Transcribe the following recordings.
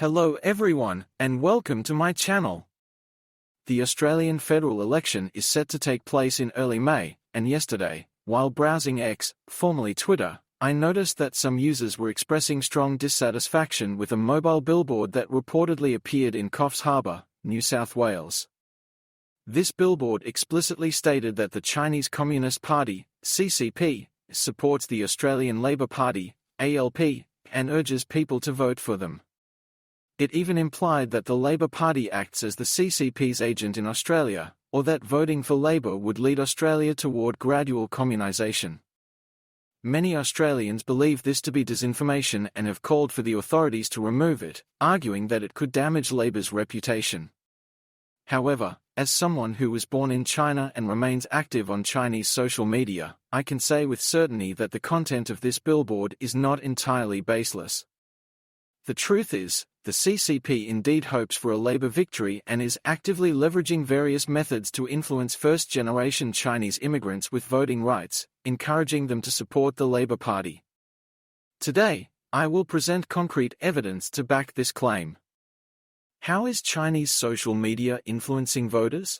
Hello everyone, and welcome to my channel. The Australian federal election is set to take place in early May, and yesterday, while browsing X, formerly Twitter, I noticed that some users were expressing strong dissatisfaction with a mobile billboard that reportedly appeared in Coffs Harbour, New South Wales. This billboard explicitly stated that the Chinese Communist Party, CCP, supports the Australian Labor Party, ALP, and urges people to vote for them. It even implied that the Labor Party acts as the CCP's agent in Australia, or that voting for Labor would lead Australia toward gradual communisation. Many Australians believe this to be disinformation and have called for the authorities to remove it, arguing that it could damage Labor's reputation. However, as someone who was born in China and remains active on Chinese social media, I can say with certainty that the content of this billboard is not entirely baseless. The truth is, the CCP indeed hopes for a Labor victory and is actively leveraging various methods to influence first-generation Chinese immigrants with voting rights, encouraging them to support the Labor Party. Today, I will present concrete evidence to back this claim. How is Chinese social media influencing voters?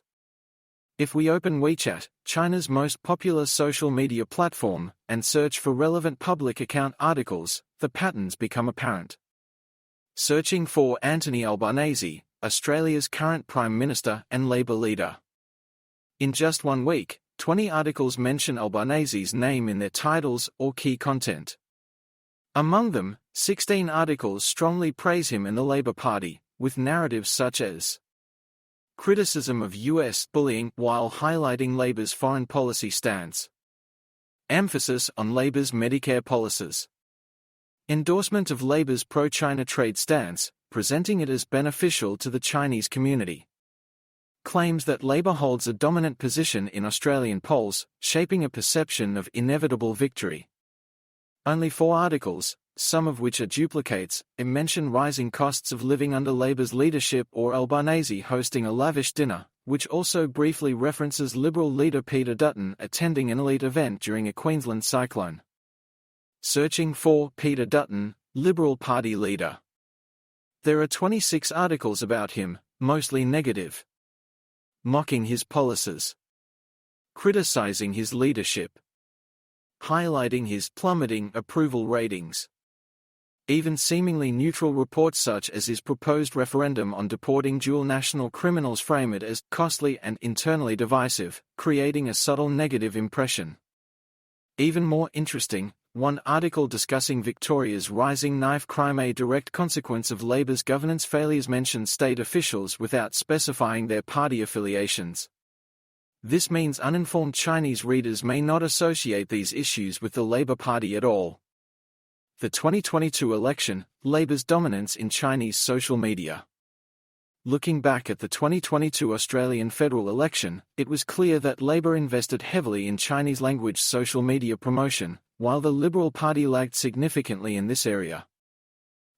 If we open WeChat, China's most popular social media platform, and search for relevant public account articles, the patterns become apparent. Searching for Anthony Albanese, Australia's current Prime Minister and Labor leader. In just 1 week, 20 articles mention Albanese's name in their titles or key content. Among them, 16 articles strongly praise him and the Labor Party, with narratives such as criticism of US bullying while highlighting Labor's foreign policy stance, emphasis on Labor's Medicare policies, endorsement of Labor's pro-China trade stance, presenting it as beneficial to the Chinese community. Claims that Labor holds a dominant position in Australian polls, shaping a perception of inevitable victory. Only 4 articles, some of which are duplicates, mention rising costs of living under Labor's leadership or Albanese hosting a lavish dinner, which also briefly references Liberal leader Peter Dutton attending an elite event during a Queensland cyclone. Searching for Peter Dutton, Liberal Party leader. There are 26 articles about him, mostly negative. Mocking his policies. Criticizing his leadership. Highlighting his plummeting approval ratings. Even seemingly neutral reports such as his proposed referendum on deporting dual national criminals frame it as costly and internally divisive, creating a subtle negative impression. Even more interesting, one article discussing Victoria's rising knife crime, a direct consequence of Labor's governance failures, mentions state officials without specifying their party affiliations. This means uninformed Chinese readers may not associate these issues with the Labor Party at all. The 2022 election, Labor's dominance in Chinese social media. Looking back at the 2022 Australian federal election, it was clear that Labor invested heavily in Chinese-language social media promotion, while the Liberal Party lagged significantly in this area.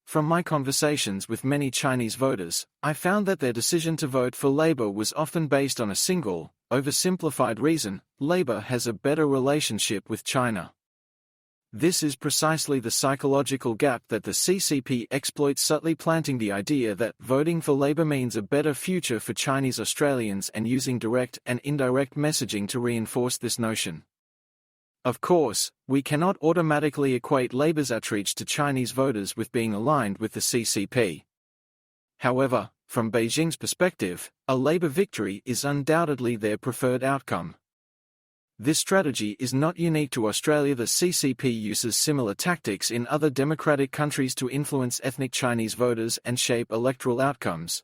From my conversations with many Chinese voters, I found that their decision to vote for Labor was often based on a single, oversimplified reason: Labor has a better relationship with China. This is precisely the psychological gap that the CCP exploits, subtly planting the idea that voting for Labor means a better future for Chinese Australians and using direct and indirect messaging to reinforce this notion. Of course, we cannot automatically equate Labor's outreach to Chinese voters with being aligned with the CCP. However, from Beijing's perspective, a Labor victory is undoubtedly their preferred outcome. This strategy is not unique to Australia. The CCP uses similar tactics in other democratic countries to influence ethnic Chinese voters and shape electoral outcomes.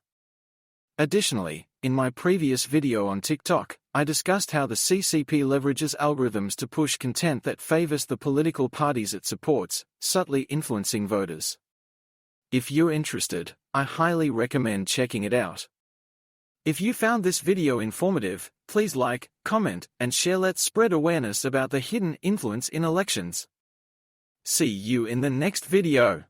Additionally, in my previous video on TikTok, I discussed how the CCP leverages algorithms to push content that favors the political parties it supports, subtly influencing voters. If you're interested, I highly recommend checking it out. If you found this video informative, please like, comment, and share. Let's spread awareness about the hidden influence in elections. See you in the next video.